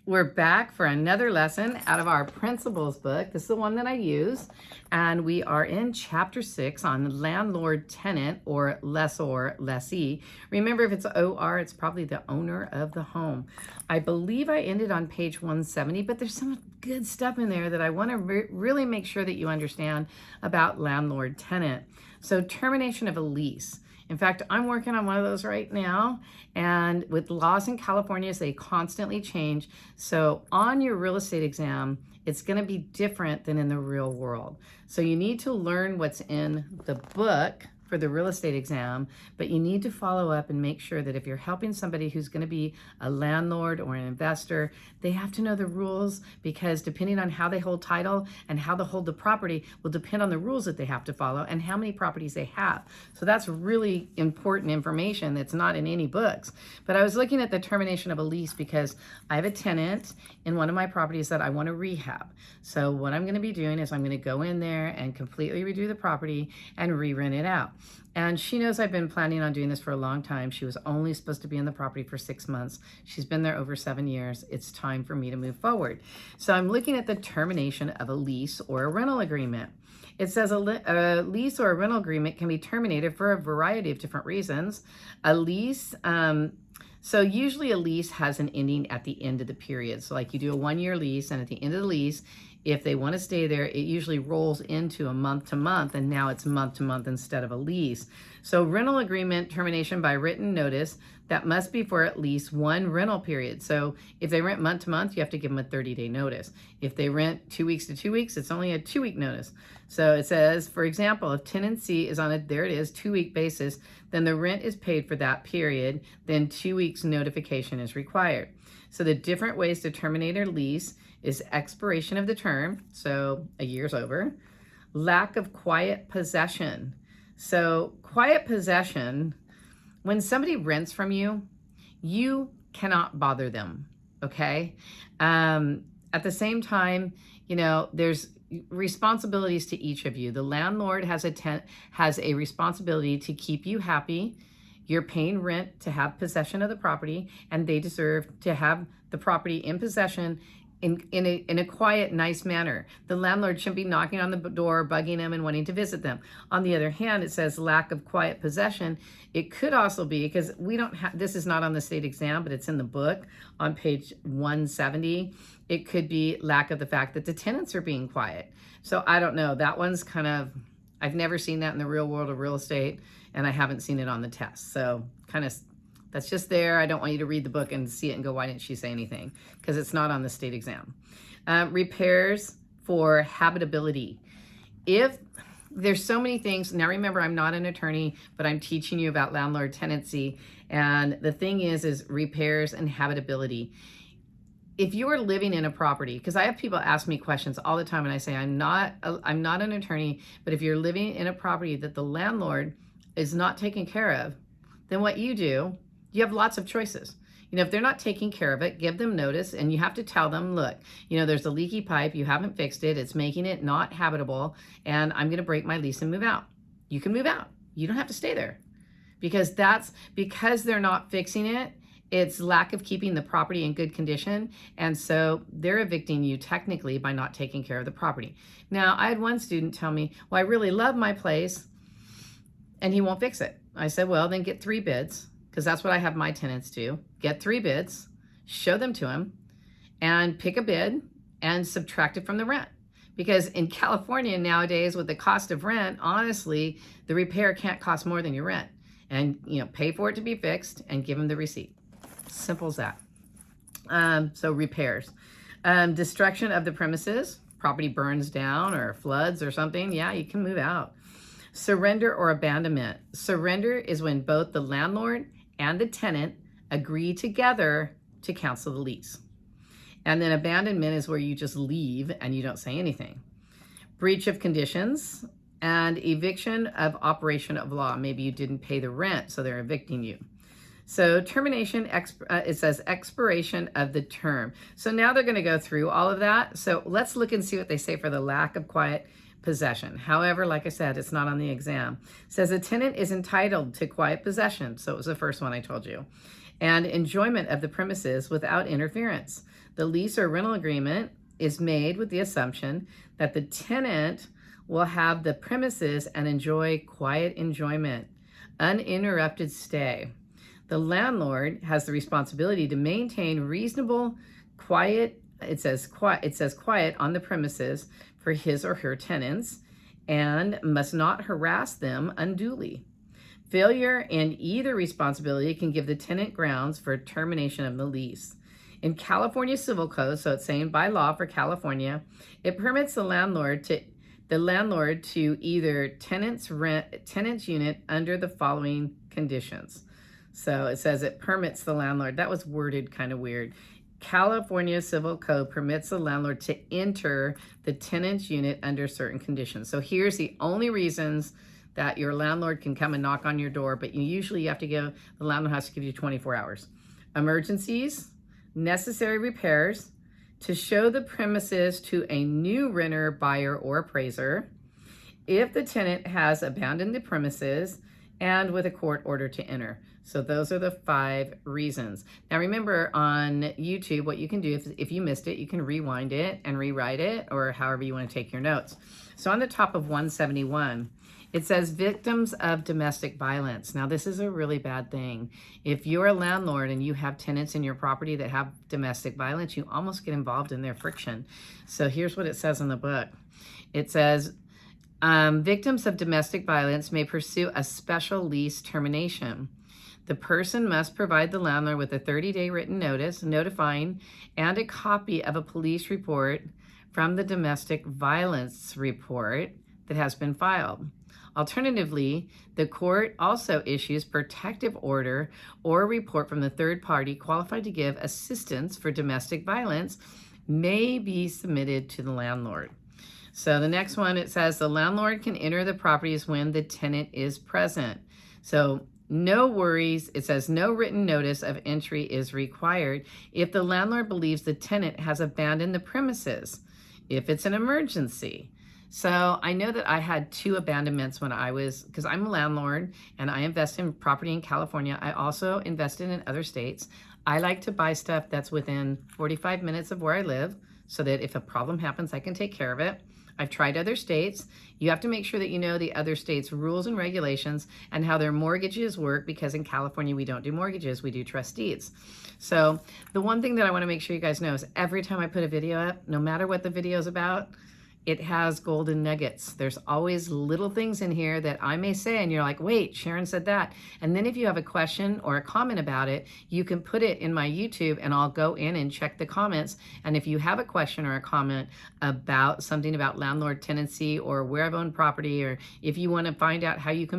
We're back for another lesson out of our principles book. This is the one that I use, and we are in chapter 6 on landlord tenant or lessor lessee. Remember, if it's OR, it's probably the owner of the home. I believe I ended on page 170, but there's some good stuff in there that I want to really make sure that you understand about landlord tenant. So termination of a lease. In fact, I'm working on one of those right now, and with laws in California, they constantly change. So on your real estate exam, it's going to be different than in the real world. So you need to learn what's in the book for the real estate exam, but you need to follow up and make sure that if you're helping somebody who's going to be a landlord or an investor, they have to know the rules, because depending on how they hold title and how they hold the property will depend on the rules that they have to follow and how many properties they have. So that's really important information that's not in any books. But I was looking at the termination of a lease because I have a tenant in one of my properties that I want to rehab. So what I'm going to be doing is I'm going to go in there and completely redo the property and re-rent it out. And she knows I've been planning on doing this for a long time. She was only supposed to be in the property for 6 months. She's been there over 7 years. It's time for me to move forward. So I'm looking at the termination of a lease or a rental agreement. It says a lease or a rental agreement can be terminated for a variety of different reasons. A lease, so usually a lease has an ending at the end of the period. So like you do a 1-year lease, and at the end of the lease, if they want to stay there, it usually rolls into a month to month, and now it's month to month instead of a lease. So rental agreement termination by written notice, that must be for at least one rental period. So if they rent month to month, you have to give them a 30-day notice. If they rent 2 weeks to 2 weeks, it's only a 2-week notice. So it says, for example, if tenancy is on a, there it is, 2-week basis, then the rent is paid for that period, then 2 weeks notification is required. So the different ways to terminate a lease is expiration of the term, so a year's over, lack of quiet possession. So quiet possession, when somebody rents from you, you cannot bother them, okay? At the same time, you know, there's responsibilities to each of you. The landlord has a responsibility to keep you happy. You're paying rent to have possession of the property, and they deserve to have the property in possession in a quiet, nice manner. The landlord shouldn't be knocking on the door, bugging them, and wanting to visit them. On the other hand, it says lack of quiet possession. It could also be, because we don't have, this is not on the state exam, but it's in the book on page 170. It could be lack of the fact that the tenants are being quiet. So I don't know. That one's kind of, I've never seen that in the real world of real estate, and I haven't seen it on the test. So kind of, that's just there. I don't want you to read the book and see it and go, why didn't she say anything? Because it's not on the state exam. Repairs for habitability. If there's so many things, now remember, I'm not an attorney, but I'm teaching you about landlord tenancy. And the thing is repairs and habitability. If you are living in a property, because I have people ask me questions all the time, and I say, I'm not an attorney, but if you're living in a property that the landlord is not taking care of, then what you do, you have lots of choices. You know, if they're not taking care of it, give them notice, and you have to tell them, look, you know, there's a leaky pipe, you haven't fixed it, it's making it not habitable, and I'm going to break my lease and move out. You can move out. You don't have to stay there, because because they're not fixing it. It's lack of keeping the property in good condition, and so they're evicting you technically by not taking care of the property. Now, I had one student tell me, well, I really love my place, and he won't fix it. I said, well, then get 3 bids, because that's what I have my tenants do. Get 3 bids, show them to him, and pick a bid and subtract it from the rent. Because in California nowadays, with the cost of rent, honestly, the repair can't cost more than your rent. And, you know, pay for it to be fixed and give them the receipt. Simple as that. So repairs. Destruction of the premises, property burns down or floods or something, yeah, you can move out. Surrender or abandonment. Surrender is when both the landlord and the tenant agree together to cancel the lease. And then abandonment is where you just leave and you don't say anything. Breach of conditions and eviction of operation of law. Maybe you didn't pay the rent, so they're evicting you. So termination, it says expiration of the term. So now they're going to go through all of that. So let's look and see what they say for the lack of quiet possession. However, like I said, it's not on the exam. It says a tenant is entitled to quiet possession. So it was the first one I told you. and enjoyment of the premises without interference. The lease or rental agreement is made with the assumption that the tenant will have the premises and enjoy quiet enjoyment, uninterrupted stay. The landlord has the responsibility to maintain reasonable, quiet, it says quiet on the premises for his or her tenants, and must not harass them unduly. Failure in either responsibility can give the tenant grounds for termination of the lease. In California Civil Code, so it's saying by law for California, it permits the landlord to either tenant's unit under the following conditions. So it says it permits the landlord. That was worded kind of weird. California Civil Code permits the landlord to enter the tenant's unit under certain conditions. So here's the only reasons that your landlord can come and knock on your door, but you have to give, the landlord has to give you 24 hours. Emergencies, necessary repairs, to show the premises to a new renter, buyer, or appraiser, if the tenant has abandoned the premises, and with a court order to enter. So those are the 5 reasons. Now remember, on YouTube, what you can do, if you missed it, you can rewind it and rewrite it, or however you want to take your notes. So on the top of 171, it says victims of domestic violence. Now this is a really bad thing. If you're a landlord and you have tenants in your property that have domestic violence, you almost get involved in their friction. So here's what it says in the book. It says, victims of domestic violence may pursue a special lease termination. The person must provide the landlord with a 30-day written notice notifying and a copy of a police report from the domestic violence report that has been filed. Alternatively, the court also issues protective order or report from the third party qualified to give assistance for domestic violence may be submitted to the landlord. So the next one, it says the landlord can enter the properties when the tenant is present. So no worries. It says no written notice of entry is required if the landlord believes the tenant has abandoned the premises, if it's an emergency. So I know that I had 2 abandonments when because I'm a landlord and I invest in property in California. I also invested in other states. I like to buy stuff that's within 45 minutes of where I live so that if a problem happens, I can take care of it. I've tried other states. You have to make sure that you know the other states' rules and regulations and how their mortgages work, because in California, we don't do mortgages, we do trust deeds. So the one thing that I want to make sure you guys know is every time I put a video up, no matter what the video is about, it has golden nuggets. There's always little things in here that I may say and you're like, wait, Sharon said that. And then if you have a question or a comment about it, you can put it in my YouTube and I'll go in and check the comments. And if you have a question or a comment about something about landlord tenancy or where I've owned property, or if you want to find out how you can